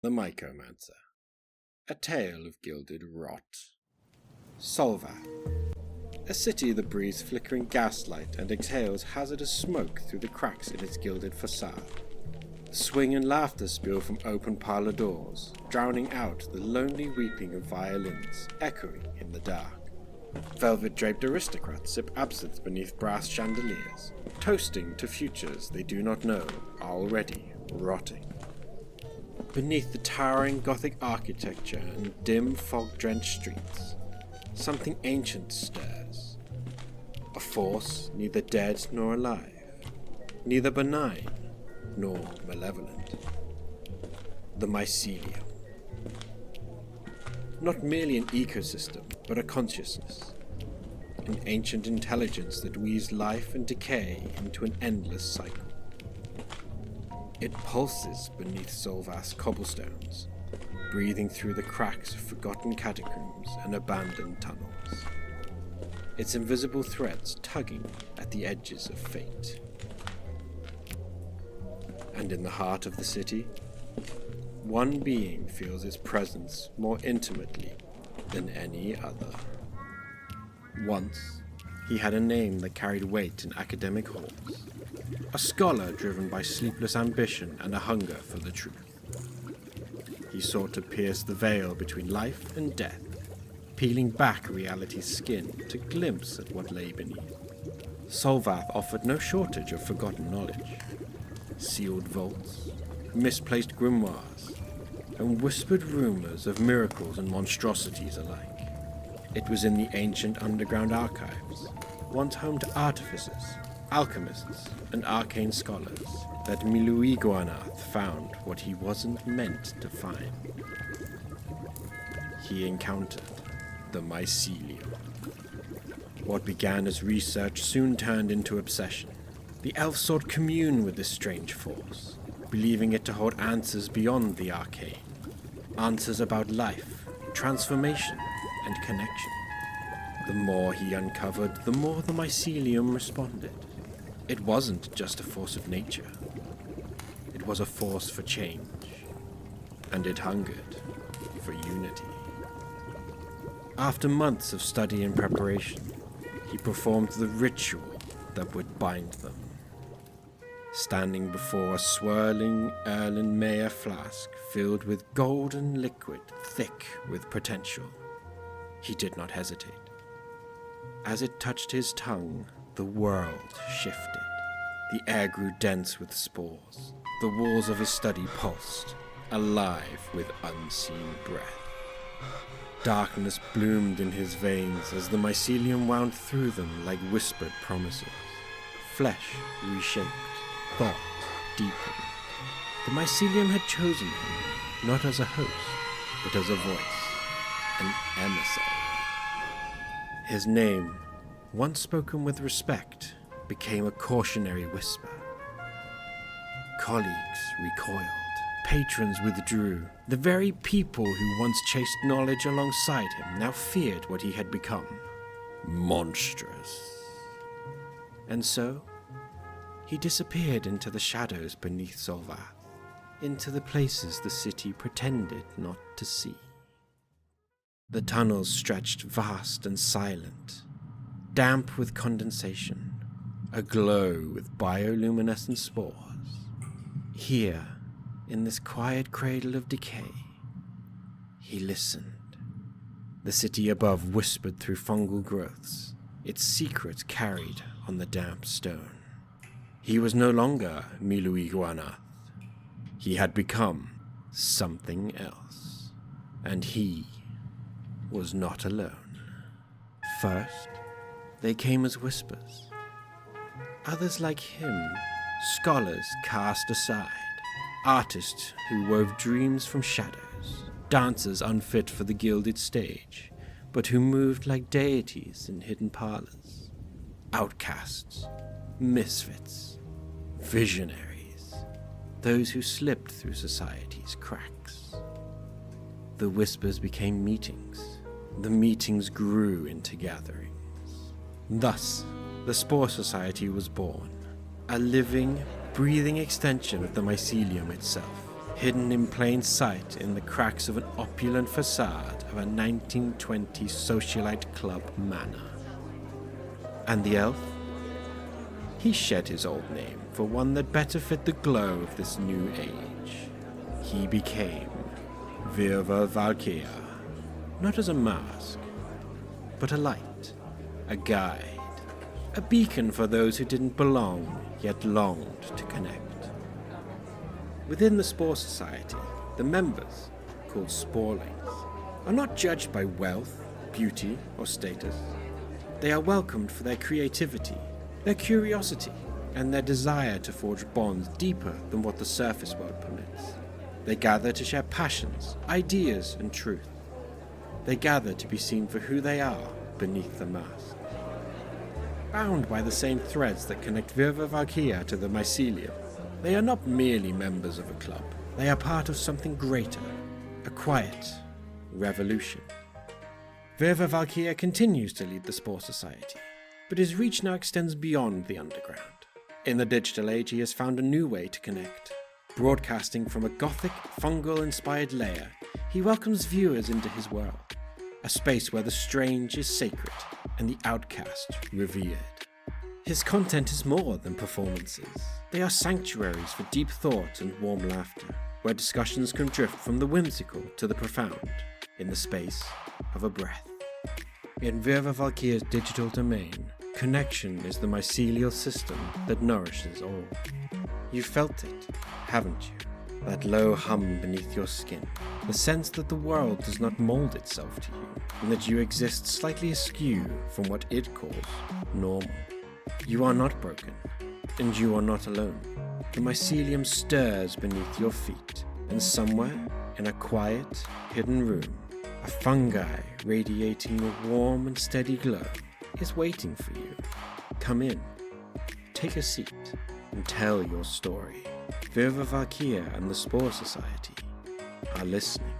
The Mycomancer, a tale of gilded rot. Solvath, a city that breathes flickering gaslight and exhales hazardous smoke through the cracks in its gilded facade. Swing and laughter spill from open parlour doors, drowning out the lonely weeping of violins echoing in the dark. Velvet-draped aristocrats sip absinthe beneath brass chandeliers, toasting to futures they do not know are already rotting. Beneath the towering Gothic architecture and dim fog-drenched streets, something ancient stirs. A force neither dead nor alive, neither benign nor malevolent. The mycelium. Not merely an ecosystem, but a consciousness. An ancient intelligence that weaves life and decay into an endless cycle. It pulses beneath Solvath's cobblestones, breathing through the cracks of forgotten catacombs and abandoned tunnels. Its invisible threads tugging at the edges of fate. And in the heart of the city, one being feels its presence more intimately than any other. Once, he had a name that carried weight in academic halls. A scholar driven by sleepless ambition and a hunger for the truth. He sought to pierce the veil between life and death, peeling back reality's skin to glimpse at what lay beneath. Solvath offered no shortage of forgotten knowledge. Sealed vaults, misplaced grimoires, and whispered rumors of miracles and monstrosities alike. It was in the ancient underground archives, once home to artificers, alchemists, and arcane scholars, that Mycomancer found what he wasn't meant to find. He encountered the mycelium. What began as research soon turned into obsession. The elves sought commune with this strange force, believing it to hold answers beyond the arcane. Answers about life, transformation, and connection. The more he uncovered, the more the mycelium responded. It wasn't just a force of nature. It was a force for change, and it hungered for unity. After months of study and preparation, he performed the ritual that would bind them. Standing before a swirling Erlenmeyer flask filled with golden liquid thick with potential, he did not hesitate. As it touched his tongue, the world shifted. The air grew dense with spores. The walls of his study pulsed, alive with unseen breath. Darkness bloomed in his veins as the mycelium wound through them like whispered promises. Flesh reshaped, thought deepened. The mycelium had chosen him, not as a host, but as a voice, an emissary. His name, once spoken with respect, became a cautionary whisper. Colleagues recoiled, patrons withdrew. The very people who once chased knowledge alongside him now feared what he had become. Monstrous. And so, he disappeared into the shadows beneath Solvath, into the places the city pretended not to see. The tunnels stretched vast and silent, damp with condensation, aglow with bioluminescent spores. Here, in this quiet cradle of decay, he listened. The city above whispered through fungal growths, its secrets carried on the damp stone. He was no longer Mycomancer. He had become something else, and he was not alone. First, they came as whispers. Others like him, scholars cast aside, artists who wove dreams from shadows, dancers unfit for the gilded stage, but who moved like deities in hidden parlors, outcasts, misfits, visionaries, those who slipped through society's cracks. The whispers became meetings. The meetings grew into gatherings. Thus, the Spore Society was born, a living, breathing extension of the mycelium itself, hidden in plain sight in the cracks of an opulent facade of a 1920 socialite club manor. And the elf? He shed his old name for one that better fit the glow of this new age. He became VirvaValkea, not as a mask, but a light, a guide, a beacon for those who didn't belong yet longed to connect. Within the Spore Society, the members, called sporelings, are not judged by wealth, beauty, or status. They are welcomed for their creativity, their curiosity, and their desire to forge bonds deeper than what the surface world permits. They gather to share passions, ideas, and truth. They gather to be seen for who they are beneath the mask. Bound by the same threads that connect VirvaValkea to the mycelium, they are not merely members of a club. They are part of something greater, a quiet revolution. VirvaValkea continues to lead the Spore Society, but his reach now extends beyond the underground. In the digital age, he has found a new way to connect. Broadcasting from a gothic, fungal-inspired lair, he welcomes viewers into his world, a space where the strange is sacred and the outcast revered. His content is more than performances. They are sanctuaries for deep thought and warm laughter, where discussions can drift from the whimsical to the profound, in the space of a breath. In VirvaValkea's digital domain, connection is the mycelial system that nourishes all. You've felt it, haven't you? That low hum beneath your skin, the sense that the world does not mold itself to you, and that you exist slightly askew from what it calls normal. You are not broken, and you are not alone. The mycelium stirs beneath your feet, and somewhere, in a quiet, hidden room, a fungi radiating a warm and steady glow is waiting for you. Come in, take a seat, and tell your story. VirvaValkea and the Spore Society are listening.